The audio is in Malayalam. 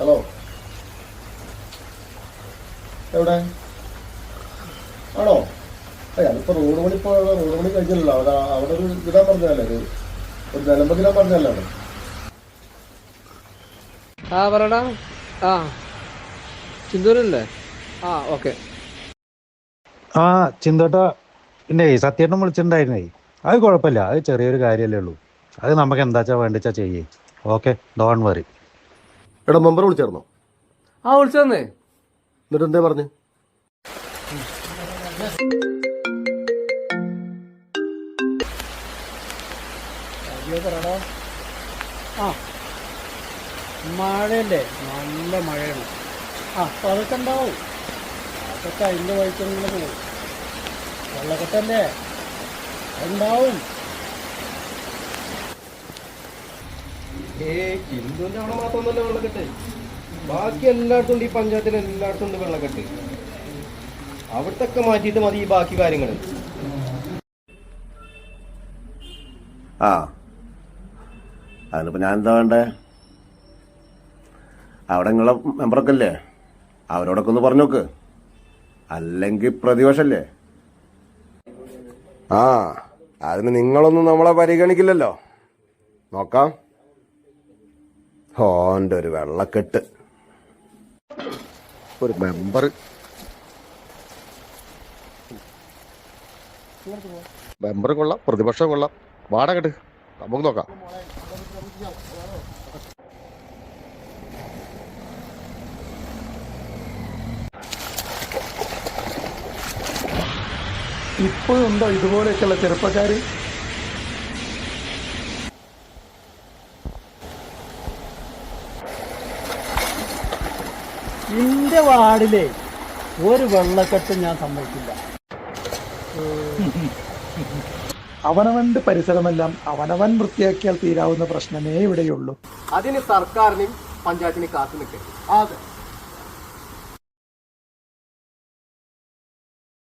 ഹലോ, എവിടെ ആണോ? അതിപ്പോ റോഡ് പണി കഴിഞ്ഞല്ലോ. അവിടെ ഒരു ഇടാൻ പറഞ്ഞല്ലേ, ഒരു നിലമ്പതിലാൻ പറഞ്ഞല്ലേ അവിടെ. പറടാ. ചിന്തൂരല്ലേ? ഓക്കെ. ചിന്തോട്ട പിന്നെ സത്യേട്ടൻ വിളിച്ചിട്ടുണ്ടായിരുന്നേ. അത് കുഴപ്പമില്ല, അത് ചെറിയൊരു കാര്യമല്ലേ ഉള്ളൂ. അത് നമുക്ക് എന്താച്ചാ വേണ്ടിച്ചാ ചെയ്യേ. Okay, don't worry. എടാ, മെമ്പർ വിളിച്ചായിരുന്നോ? വിളിച്ചതന്നേ. എന്നിട്ട് എന്തേ പറഞ്ഞു? മഴയല്ലേ, നല്ല മഴയാണ്. അപ്പം അതൊക്കെ ഉണ്ടാവും. അതൊക്കെ അതിൻ്റെ വഴിക്കൊന്നും പോകും. വെള്ളക്കെട്ടല്ലേ, ഉണ്ടാവും. ഹിന്ദുവിന്റെ അവിടെ മാത്രമൊന്നുമല്ല വെള്ളക്കെട്ട്, ബാക്കി എല്ലായിടത്തും ഉണ്ട്. ഈ പഞ്ചായത്തിൽ എല്ലായിടത്തും ഉണ്ട് വെള്ളക്കെട്ട്. അവിടത്തൊക്കെ മാറ്റിയിട്ട് മതി ഈ ബാക്കി കാര്യങ്ങൾ. അതിനിപ്പോ ഞാൻ എന്താ വേണ്ടേ? അവിടെ നിങ്ങളെ മെമ്പറൊക്കെ അല്ലേ, അവരോടൊക്കെ ഒന്ന് പറഞ്ഞു നോക്ക്. അല്ലെങ്കിൽ പ്രതിപക്ഷല്ലേ? അതിന് നിങ്ങളൊന്നും നമ്മളെ പരിഗണിക്കില്ലല്ലോ. നോക്കാം. ഓന്റെ ഒരു വെള്ളക്കെട്ട്, ഒരു മെമ്പർ കൊള്ളാം, പ്രതിപക്ഷം കൊള്ളാം. വാടകട്ട് നമുക്ക് നോക്കാം. ഇപ്പോഴുണ്ടോ ഇതുപോലെയൊക്കെയുള്ള ചെറുപ്പക്കാര്? എന്റെ വാർഡിലെ ഒരു വെള്ളക്കെട്ട് ഞാൻ സമ്മതിക്കില്ല. അവനവന്റെ പരിസരമെല്ലാം അവനവൻ വൃത്തിയാക്കിയാൽ തീരാവുന്ന പ്രശ്നമേ ഇവിടെയുള്ളൂ. അതിന് സർക്കാരിനും പഞ്ചായത്തിനും കാത്തു നിൽക്കരുത്.